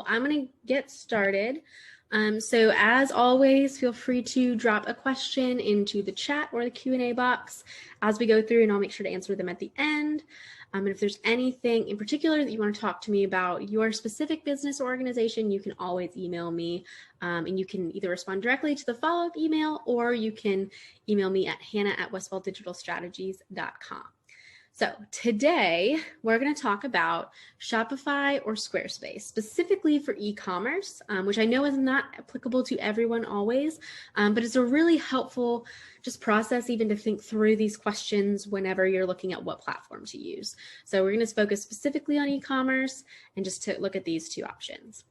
I'm going to get started. So as always, feel free to drop a question into the chat or the Q&A box as we go through, and I'll make sure to answer them at the end. And if there's anything in particular that you want to talk to me about your specific business or organization, you can always email me, and you can either respond directly to the follow-up email, or you can email me at hannah@westfalldigitalstrategies.com. So today we're going to talk about Shopify or Squarespace, specifically for e-commerce, which I know is not applicable to everyone always, but it's a really helpful just process even to think through these questions whenever you're looking at what platform to use. So we're going to focus specifically on e-commerce and just to look at these two options.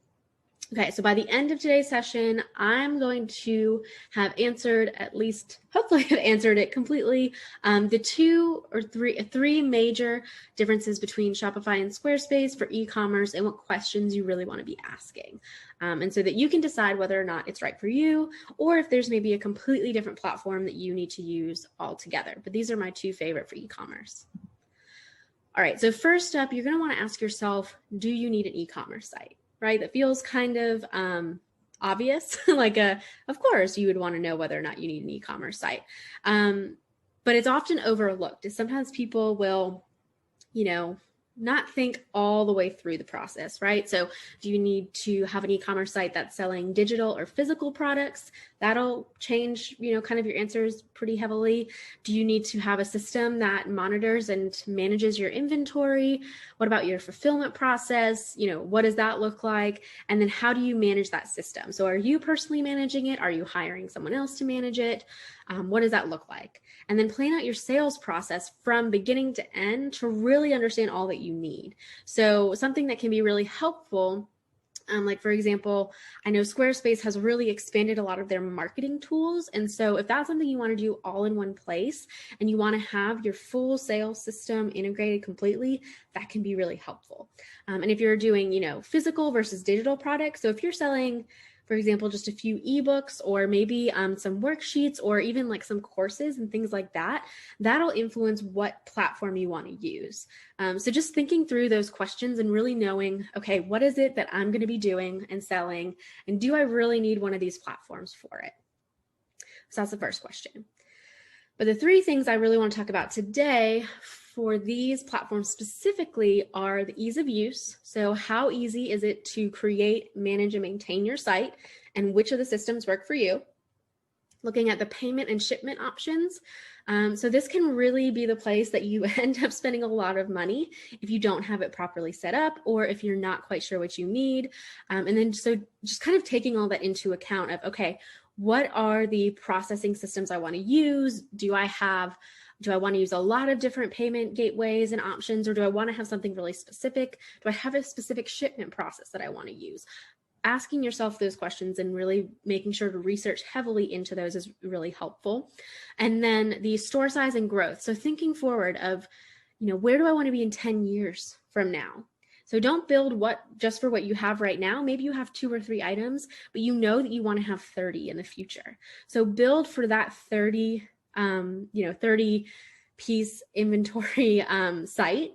Okay, so by the end of today's session, I'm going to have answered, at least hopefully have answered it completely, the three major differences between Shopify and Squarespace for e-commerce and what questions you really want to be asking. And so that you can decide whether or not it's right for you, or if there's maybe a completely different platform that you need to use altogether. But these are my two favorite for e-commerce. All right, so first up, you're going to want to ask yourself, do you need an e-commerce site? Right? That feels kind of obvious, of course you would want to know whether or not you need an e-commerce site. But it's often overlooked. Sometimes people will, not think all the way through the process, right? So do you need to have an e-commerce site that's selling digital or physical products? That'll change, kind of your answers pretty heavily. Do you need to have a system that monitors and manages your inventory? What about your fulfillment process? What does that look like? And then how do you manage that system? So are you personally managing it? Are you hiring someone else to manage it? What does that look like? And then plan out your sales process from beginning to end to really understand all that you need. So something that can be really helpful, like for example, I know Squarespace has really expanded a lot of their marketing tools. And so if that's something you want to do all in one place and you want to have your full sales system integrated completely, that can be really helpful. And if you're doing, physical versus digital products, so if you're selling, for example, just a few ebooks or maybe some worksheets or even like some courses and things like that, that'll influence what platform you want to use. So just thinking through those questions and really knowing, okay, what is it that I'm going to be doing and selling? And do I really need one of these platforms for it? So that's the first question. But the three things I really want to talk about today for these platforms specifically are the ease of use. So how easy is it to create, manage, and maintain your site, and which of the systems work for you? Looking at the payment and shipment options. So this can really be the place that you end up spending a lot of money if you don't have it properly set up or if you're not quite sure what you need. And then so just kind of taking all that into account of, okay, what are the processing systems I want to use? Do I want to use a lot of different payment gateways and options, or do I want to have something really specific? Do I have a specific shipment process that I want to use? Asking yourself those questions and really making sure to research heavily into those is really helpful. And then the store size and growth. So thinking forward of, where do I want to be in 10 years from now? So don't build just for what you have right now. Maybe you have 2 or 3 items, but you know that you want to have 30 in the future. So build for that 30 piece inventory site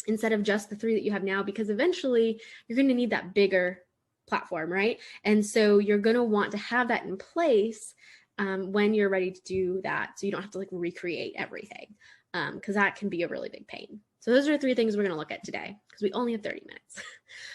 instead of just the 3 that you have now, because eventually you're going to need that bigger platform, right? And so you're going to want to have that in place when you're ready to do that, so you don't have to recreate everything, because that can be a really big pain. So those are the 3 things we're going to look at today because we only have 30 minutes.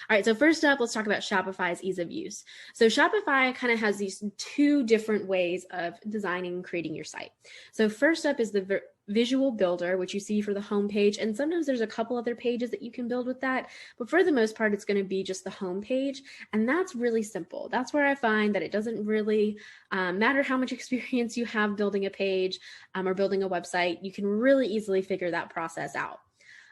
All right, so first up, let's talk about Shopify's ease of use. So Shopify kind of has these 2 different ways of designing and creating your site. So first up is the visual builder, which you see for the homepage. And sometimes there's a couple other pages that you can build with that. But for the most part, it's going to be just the homepage. And that's really simple. That's where I find that it doesn't really matter how much experience you have building a page or building a website. You can really easily figure that process out.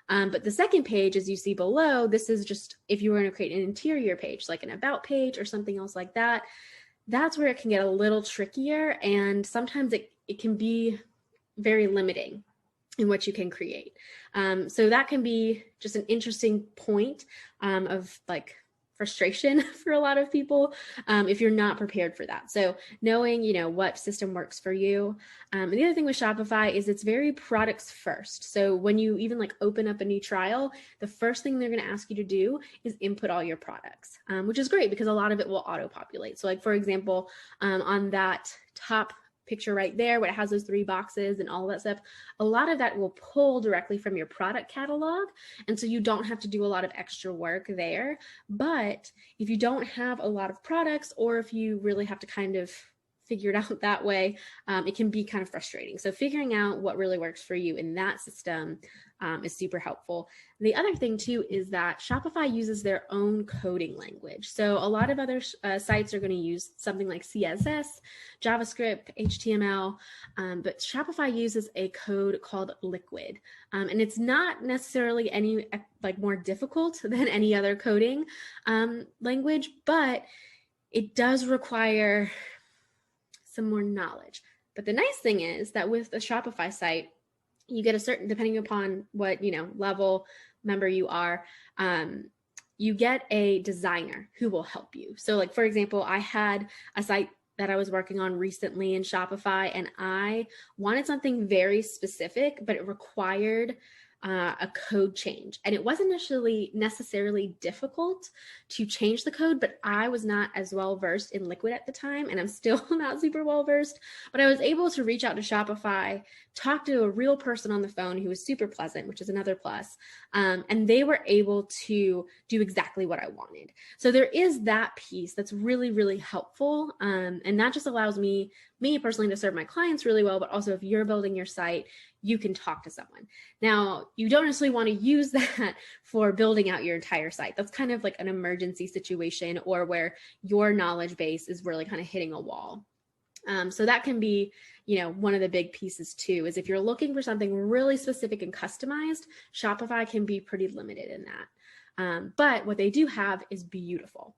But the second page, as you see below, this is just if you were going to create an interior page, like an about page or something else like that. That's where it can get a little trickier. And sometimes it can be very limiting in what you can create. So that can be just an interesting point of frustration for a lot of people if you're not prepared for that. So knowing, what system works for you. And the other thing with Shopify is it's very products first. So when you even like open up a new trial, the first thing they're going to ask you to do is input all your products, which is great because a lot of it will auto-populate. So like, for example, on that top picture right there, where it has those 3 boxes and all that stuff, a lot of that will pull directly from your product catalog. And so you don't have to do a lot of extra work there. But if you don't have a lot of products, or if you really have to kind of figure it out that way, it can be kind of frustrating. So figuring out what really works for you in that system is super helpful. The other thing too is that Shopify uses their own coding language. So a lot of other sites are going to use something like CSS, JavaScript, HTML, but Shopify uses a code called Liquid. And it's not necessarily any like more difficult than any other coding language, but it does require some more knowledge. But the nice thing is that with the Shopify site, you get a certain, depending upon what, level member you are, you get a designer who will help you. So like, for example, I had a site that I was working on recently in Shopify, and I wanted something very specific, but it required a code change. And it wasn't necessarily difficult to change the code, but I was not as well versed in Liquid at the time, and I'm still not super well versed, but I was able to reach out to Shopify, talk to a real person on the phone who was super pleasant, which is another plus. And they were able to do exactly what I wanted. So there is that piece that's really, really helpful. And that just allows me personally to serve my clients really well, but also if you're building your site, you can talk to someone. Now, you don't necessarily want to use that for building out your entire site. That's kind of like an emergency situation, or where your knowledge base is really kind of hitting a wall. So that can be, one of the big pieces too, is if you're looking for something really specific and customized, Shopify can be pretty limited in that. But what they do have is beautiful.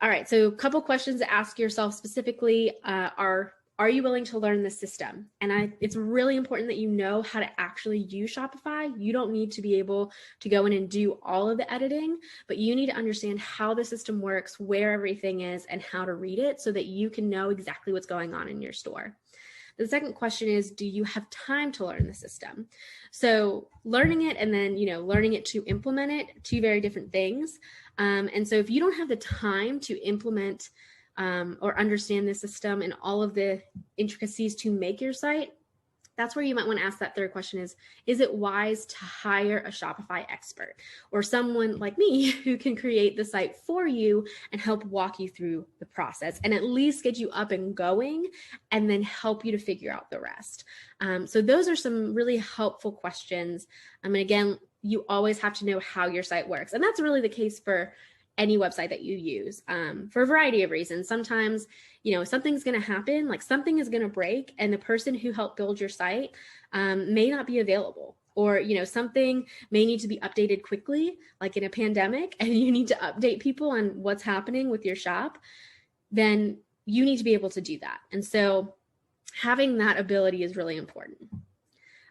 All right, so a couple questions to ask yourself specifically are you willing to learn the system? And it's really important that you know how to actually use Shopify. You don't need to be able to go in and do all of the editing, but you need to understand how the system works, where everything is, and how to read it so that you can know exactly what's going on in your store. The second question is, do you have time to learn the system? So learning it and then, learning it to implement it, 2 very different things. And so if you don't have the time to implement or understand the system and all of the intricacies to make your site, that's where you might want to ask that third question is it wise to hire a Shopify expert or someone like me who can create the site for you and help walk you through the process and at least get you up and going and then help you to figure out the rest. So those are some really helpful questions. And again, you always have to know how your site works. And that's really the case for any website that you use for a variety of reasons. Sometimes, something's going to happen, like something is going to break and the person who helped build your site may not be available, or, something may need to be updated quickly, like in a pandemic, and you need to update people on what's happening with your shop, then you need to be able to do that. And so having that ability is really important.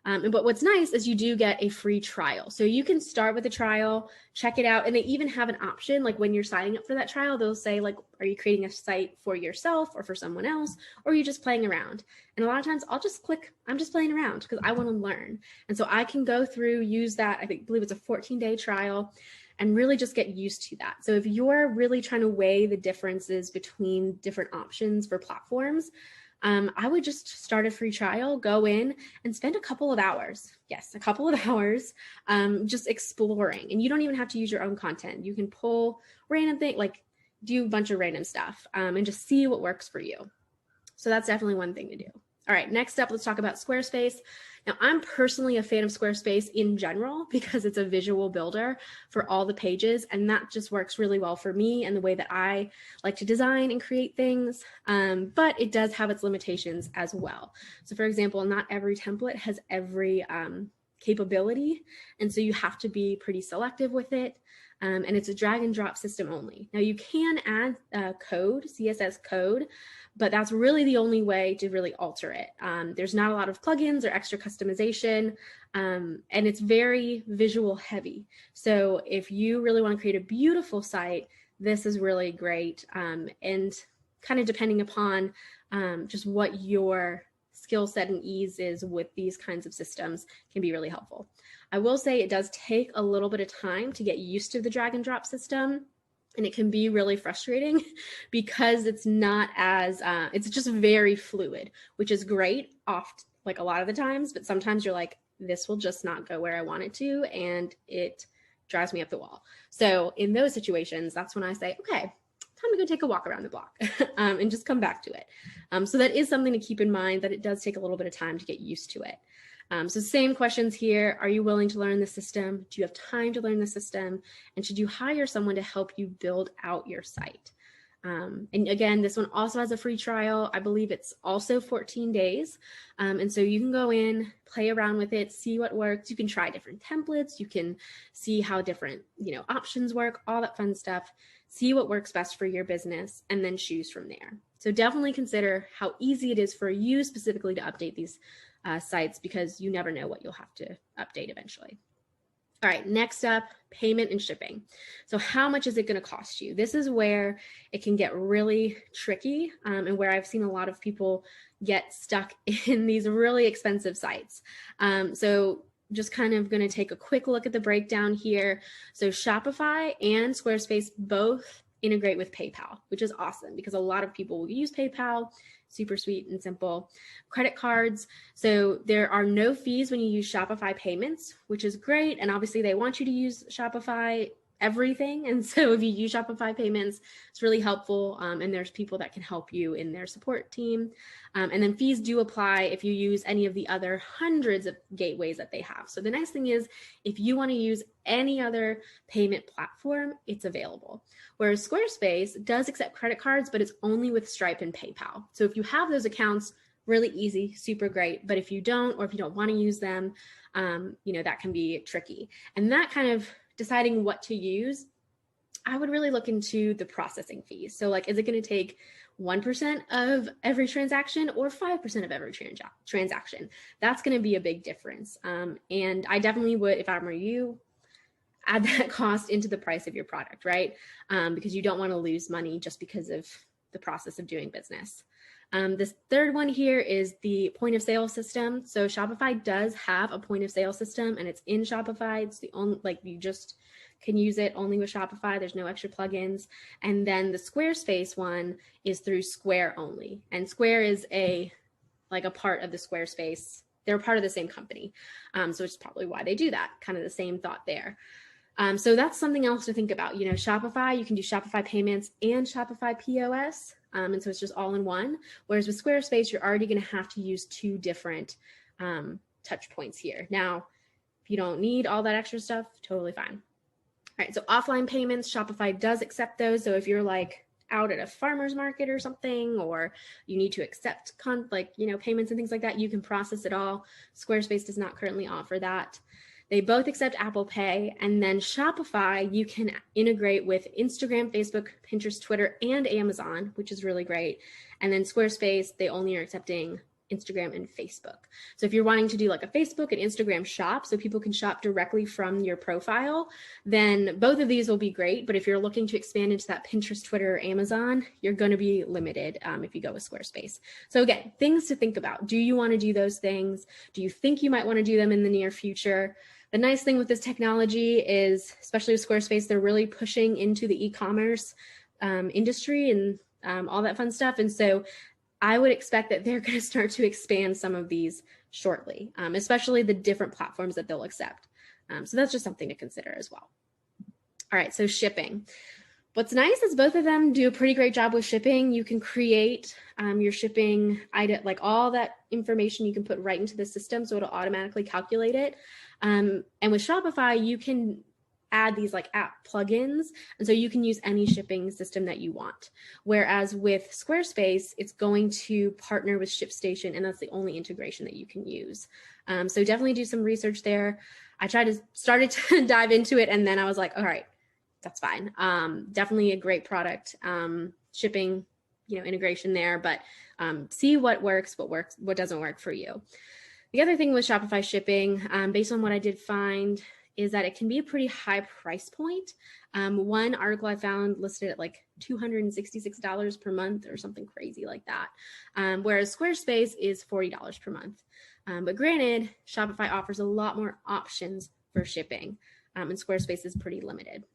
But what's nice is you do get a free trial. So you can start with a trial, check it out. And they even have an option, like when you're signing up for that trial, they'll say like, are you creating a site for yourself or for someone else? Or are you just playing around? And a lot of times I'll just click, I'm just playing around because I want to learn. And so I can go through, use that, believe it's a 14-day trial, and really just get used to that. So if you're really trying to weigh the differences between different options for platforms, I would just start a free trial, go in and spend a couple of hours. Yes, a couple of hours just exploring. And you don't even have to use your own content. You can pull random things, like do a bunch of random stuff and just see what works for you. So that's definitely one thing to do. All right, next up, let's talk about Squarespace. Now, I'm personally a fan of Squarespace in general because it's a visual builder for all the pages, and that just works really well for me and the way that I like to design and create things, but it does have its limitations as well. So for example, not every template has every capability, and so you have to be pretty selective with it. And it's a drag and drop system only. Now you can add code, CSS code, but that's really the only way to really alter it. There's not a lot of plugins or extra customization, and it's very visual heavy. So if you really want to create a beautiful site, this is really great. And kind of depending upon just what your skill set and ease is with these kinds of systems can be really helpful. I will say it does take a little bit of time to get used to the drag and drop system. And it can be really frustrating because it's not as, it's just very fluid, which is great like a lot of the times, but sometimes you're like, this will just not go where I want it to, and it drives me up the wall. So in those situations, that's when I say, okay, time to go take a walk around the block and just come back to it. So that is something to keep in mind, that it does take a little bit of time to get used to it. So same questions here. Are you willing to learn the system? Do you have time to learn the system? And should you hire someone to help you build out your site? And again, this one also has a free trial. I believe it's also 14 days. And so you can go in, play around with it, see what works. You can try different templates. You can see how different, options work, all that fun stuff. See what works best for your business and then choose from there. So definitely consider how easy it is for you specifically to update these sites, because you never know what you'll have to update eventually. All right, next up, payment and shipping. So how much is it going to cost you? This is where it can get really tricky, and where I've seen a lot of people get stuck in these really expensive sites. So just kind of going to take a quick look at the breakdown here. So Shopify and Squarespace both integrate with PayPal, which is awesome because a lot of people will use PayPal. Super sweet and simple. Credit cards. So there are no fees when you use Shopify payments, which is great. And obviously they want you to use Shopify everything. And so if you use Shopify payments, it's really helpful. And there's people that can help you in their support team. And then fees do apply if you use any of the other hundreds of gateways that they have. So the nice thing is, if you want to use any other payment platform, it's available. Whereas Squarespace does accept credit cards, but it's only with Stripe and PayPal. So if you have those accounts, really easy, super great. But if you don't, or if you don't want to use them, that can be tricky. And that kind of deciding what to use, I would really look into the processing fees. So like, is it going to take 1% of every transaction or 5% of every transaction? That's going to be a big difference. And I definitely would, if I were you, add that cost into the price of your product, right? Because you don't want to lose money just because of the process of doing business. This third one here is the point of sale system. So Shopify does have a point of sale system, and it's in Shopify. It's the only, you just can use it only with Shopify. There's no extra plugins. And then the Squarespace one is through Square only. And Square is a part of the Squarespace. They're part of the same company. So it's probably why they do that. Kind of the same thought there. So that's something else to think about. Shopify, you can do Shopify payments and Shopify POS. And so it's just all in one. Whereas with Squarespace, you're already going to have to use two different touch points here. Now, if you don't need all that extra stuff, totally fine. All right, so offline payments, Shopify does accept those. So if you're out at a farmer's market or something, or you need to accept payments and things like that, you can process it all. Squarespace does not currently offer that. They both accept Apple Pay. And then Shopify, you can integrate with Instagram, Facebook, Pinterest, Twitter, and Amazon, which is really great. And then Squarespace, they only are accepting Instagram and Facebook. So if you're wanting to do a Facebook and Instagram shop so people can shop directly from your profile, then both of these will be great. But if you're looking to expand into that Pinterest, Twitter, or Amazon, you're going to be limited if you go with Squarespace. So again, things to think about. Do you want to do those things? Do you think you might want to do them in the near future? The nice thing with this technology is, especially with Squarespace, they're really pushing into the e-commerce industry and all that fun stuff. And so I would expect that they're going to start to expand some of these shortly, especially the different platforms that they'll accept. So that's just something to consider as well. All right, so shipping. What's nice is both of them do a pretty great job with shipping. You can create your shipping item, all that information you can put right into the system, so it'll automatically calculate it. And with Shopify, you can add these app plugins, and so you can use any shipping system that you want. Whereas with Squarespace, it's going to partner with ShipStation, and that's the only integration that you can use. So definitely do some research there. I started to dive into it, and then I was like, all right, that's fine. Definitely a great product. Shipping, integration there, but see what works, what doesn't work for you. The other thing with Shopify shipping, based on what I did find, is that it can be a pretty high price point. One article I found listed at like $266 per month or something crazy like that, whereas Squarespace is $40 per month. But granted, Shopify offers a lot more options for shipping, and Squarespace is pretty limited.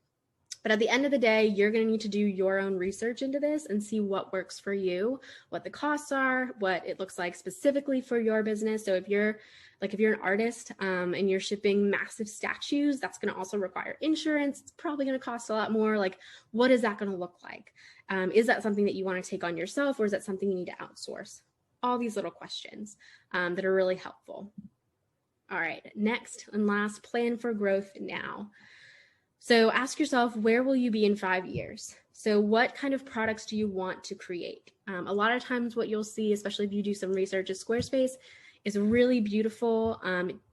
But at the end of the day, you're going to need to do your own research into this and see what works for you, what the costs are, what it looks like specifically for your business. So if you're an artist and you're shipping massive statues, that's going to also require insurance. It's probably going to cost a lot more. Like, what is that going to look like? Is that something that you want to take on yourself, or is that something you need to outsource? All these little questions that are really helpful. All right, next and last, plan for growth now. So ask yourself, where will you be in 5 years? So what kind of products do you want to create? A lot of times what you'll see, especially if you do some research, is Squarespace is really beautiful.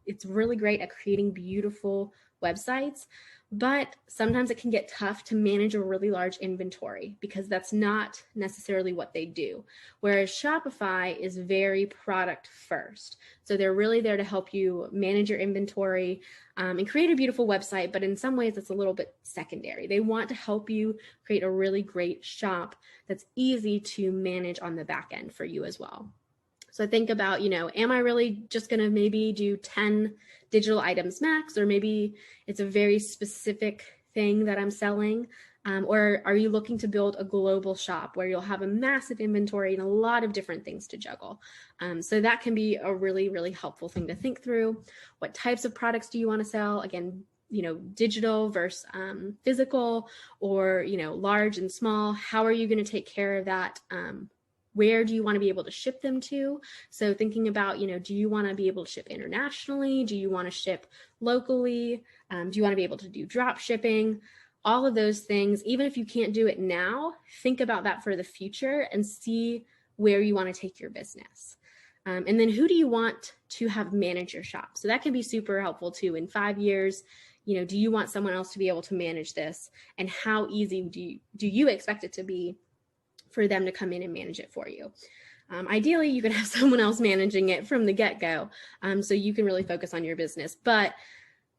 It's really great at creating beautiful websites, but sometimes it can get tough to manage a really large inventory because that's not necessarily what they do. Whereas Shopify is very product first. So they're really there to help you manage your inventory and create a beautiful website, but in some ways it's a little bit secondary. They want to help you create a really great shop that's easy to manage on the back end for you as well. So think about, am I really just going to maybe do 10 digital items max, or maybe it's a very specific thing that I'm selling? Or are you looking to build a global shop where you'll have a massive inventory and a lot of different things to juggle? So that can be a really, really helpful thing to think through. What types of products do you want to sell? Again, digital versus physical, or, large and small. How are you going to take care of that? Where do you want to be able to ship them to? So thinking about, do you want to be able to ship internationally? Do you want to ship locally? Do you want to be able to do drop shipping? All of those things, even if you can't do it now, think about that for the future and see where you want to take your business. And then who do you want to have manage your shop? So that can be super helpful too. In 5 years, do you want someone else to be able to manage this? And how easy do you expect it to be for them to come in and manage it for you? Ideally, you can have someone else managing it from the get-go, so you can really focus on your business. But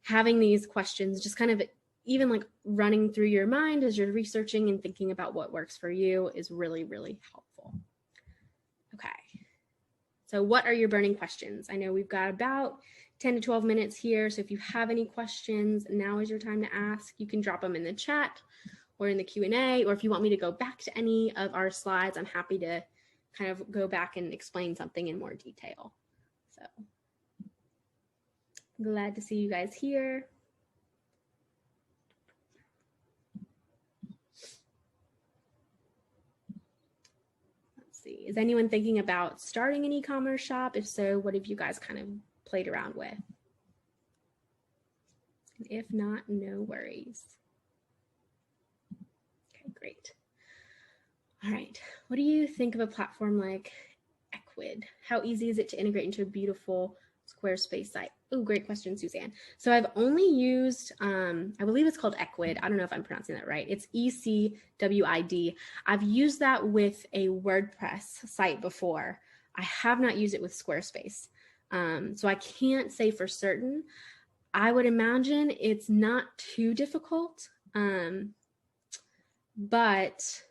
having these questions just kind of even like running through your mind as you're researching and thinking about what works for you is really, really helpful. Okay, so what are your burning questions? I know we've got about 10 to 12 minutes here, so if you have any questions, now is your time to ask. You can drop them in the chat or in the Q&A, or if you want me to go back to any of our slides, I'm happy to kind of go back and explain something in more detail. So glad to see you guys here. Let's see, is anyone thinking about starting an e-commerce shop? If so, what have you guys kind of played around with? And if not, no worries. Great. All right. What do you think of a platform like Ecwid? How easy is it to integrate into a beautiful Squarespace site? Oh, great question, Suzanne. So I've only used, I believe it's called Ecwid. I don't know if I'm pronouncing that right. It's ECWID. I've used that with a WordPress site before. I have not used it with Squarespace. So I can't say for certain. I would imagine it's not too difficult. But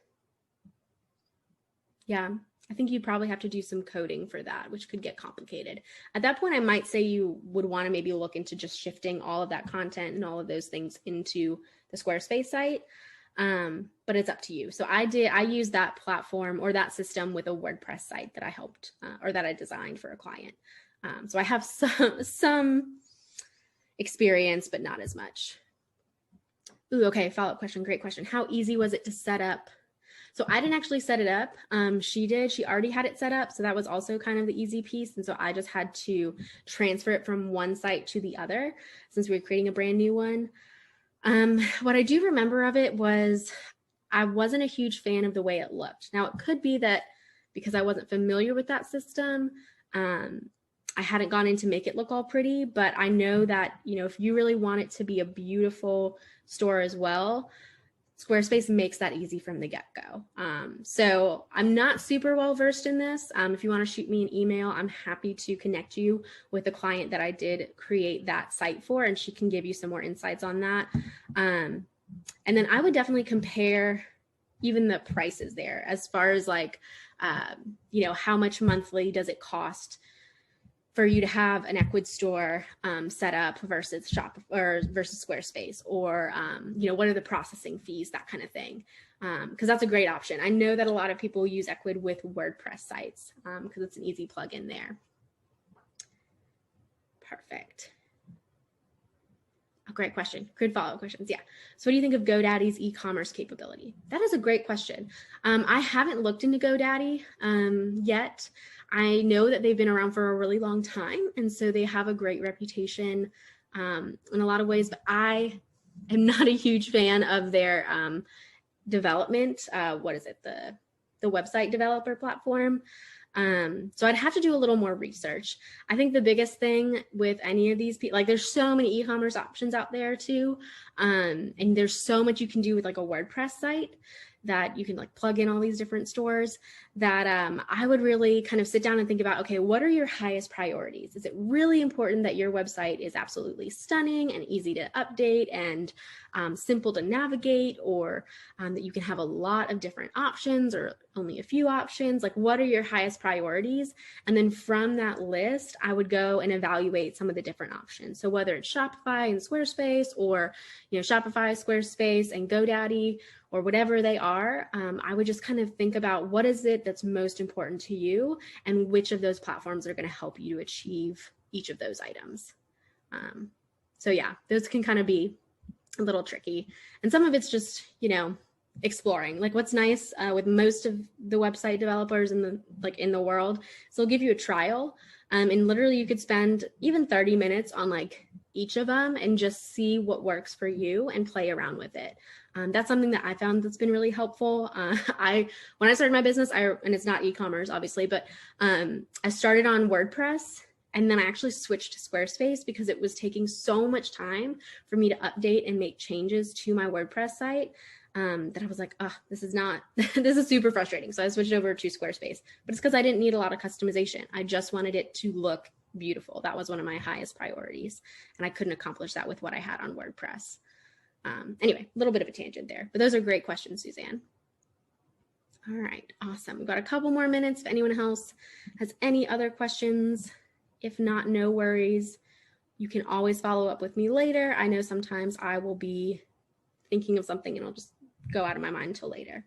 yeah, I think you'd probably have to do some coding for that, which could get complicated. At that point, I might say you would want to maybe look into just shifting all of that content and all of those things into the Squarespace site. But it's up to you. So I used that platform or that system with a WordPress site that I helped or that I designed for a client. So I have some experience, but not as much. Ooh, okay, follow-up question, great question. How easy was it to set up? So I didn't actually set it up. She did, she already had it set up. So that was also kind of the easy piece. And so I just had to transfer it from one site to the other since we were creating a brand new one. What I do remember of it was I wasn't a huge fan of the way it looked. Now it could be that because I wasn't familiar with that system, I hadn't gone in to make it look all pretty, but I know that, if you really want it to be a beautiful store as well, Squarespace makes that easy from the get-go. So I'm not super well versed in this. If you want to shoot me an email, I'm happy to connect you with a client that I did create that site for, and she can give you some more insights on that. And then I would definitely compare even the prices there as far as like, how much monthly does it cost for you to have an Ecwid store set up versus versus Squarespace, or what are the processing fees, that kind of thing, because that's a great option. I know that a lot of people use Ecwid with WordPress sites because it's an easy plugin there. Perfect. A great question. Good follow-up questions. Yeah. So what do you think of GoDaddy's e-commerce capability? That is a great question. I haven't looked into GoDaddy yet. I know that they've been around for a really long time, and so they have a great reputation in a lot of ways, but I am not a huge fan of their development. What is it? The website developer platform. So I'd have to do a little more research. I think the biggest thing with any of these people, like there's so many e-commerce options out there too. And there's so much you can do with like a WordPress site that you can like plug in all these different stores, that I would really kind of sit down and think about, okay, what are your highest priorities? Is it really important that your website is absolutely stunning and easy to update and simple to navigate, or that you can have a lot of different options or only a few options? Like, what are your highest priorities? And then from that list, I would go and evaluate some of the different options. So whether it's Shopify and Squarespace, or Shopify, Squarespace, and GoDaddy, or whatever they are, I would just kind of think about what is it that's most important to you, and which of those platforms are going to help you to achieve each of those items. So yeah, those can kind of be a little tricky. And some of it's just, exploring. Like what's nice with most of the website developers in the world, so they'll give you a trial, and literally you could spend even 30 minutes on like each of them and just see what works for you and play around with it. That's something that I found that's been really helpful. When I started my business, and it's not e-commerce obviously, but I started on WordPress, and then I actually switched to Squarespace because it was taking so much time for me to update and make changes to my WordPress site that I was like, this is super frustrating. So I switched over to Squarespace, but it's because I didn't need a lot of customization. I just wanted it to look beautiful. That was one of my highest priorities, and I couldn't accomplish that with what I had on WordPress. Anyway, a little bit of a tangent there, but those are great questions, Suzanne. All right, awesome. We've got a couple more minutes if anyone else has any other questions. If not, no worries. You can always follow up with me later. I know sometimes I will be thinking of something and I'll just go out of my mind until later.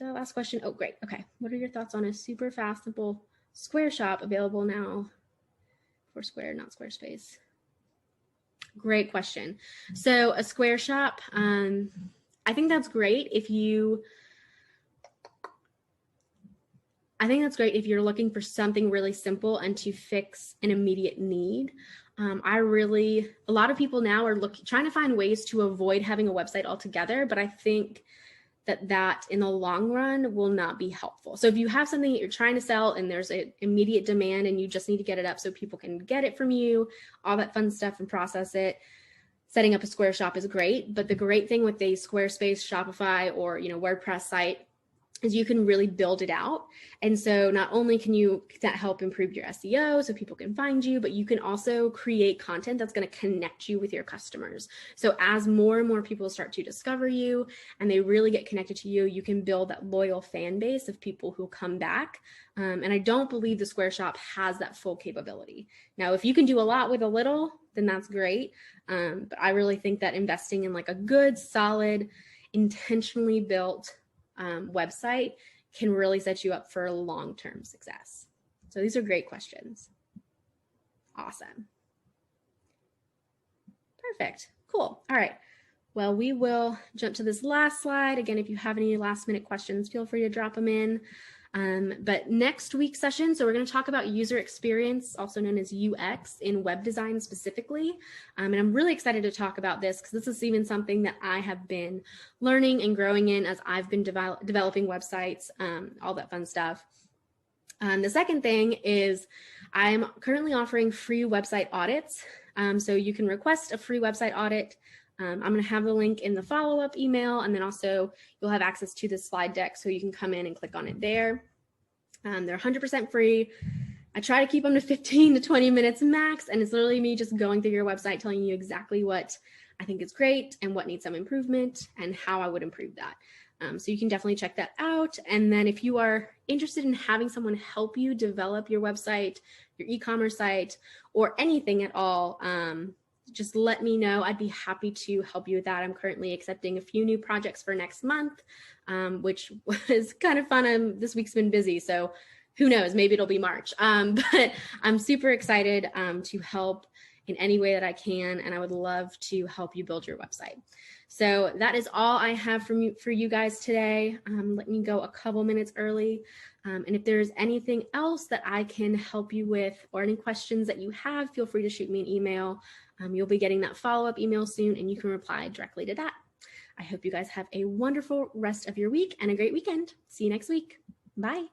Last question. Oh, great. Okay. What are your thoughts on a super fast, simple Square shop available now for Square, not Squarespace? Great question. So a Square shop, I think that's great if you're looking for something really simple and to fix an immediate need. A lot of people now are trying to find ways to avoid having a website altogether, but I think that in the long run will not be helpful. So if you have something that you're trying to sell and there's an immediate demand and you just need to get it up so people can get it from you, all that fun stuff, and process it, setting up a Square shop is great. But the great thing with a Squarespace, Shopify, or WordPress site is you can really build it out. And so not only can that help improve your SEO so people can find you, but you can also create content that's going to connect you with your customers. So as more and more people start to discover you and they really get connected to you, you can build that loyal fan base of people who come back. And I don't believe the Square shop has that full capability. Now, if you can do a lot with a little, then that's great. But I really think that investing in like a good, solid, intentionally built website can really set you up for long-term success. So these are great questions. Awesome. Perfect. Cool. All right. Well, we will jump to this last slide. Again, if you have any last minute questions, feel free to drop them in. But next week's session, so we're going to talk about user experience, also known as UX, in web design specifically. And I'm really excited to talk about this because this is even something that I have been learning and growing in as I've been developing websites, all that fun stuff. The second thing is I'm currently offering free website audits So you can request a free website audit. I'm going to have the link in the follow-up email, and then also you'll have access to the slide deck so you can come in and click on it there. They're 100% free. I try to keep them to 15 to 20 minutes max, and it's literally me just going through your website, telling you exactly what I think is great and what needs some improvement and how I would improve that. So you can definitely check that out. And then if you are interested in having someone help you develop your website, your e-commerce site, or anything at all, just let me know. I'd be happy to help you with that. I'm currently accepting a few new projects for next month, which was kind of fun. This week's been busy, so who knows, maybe it'll be March. But I'm super excited to help in any way that I can, and I would love to help you build your website. So that is all I have for you guys today. Let me go a couple minutes early. And if there's anything else that I can help you with or any questions that you have, feel free to shoot me an email. You'll be getting that follow-up email soon, and you can reply directly to that. I hope you guys have a wonderful rest of your week and a great weekend. See you next week. Bye.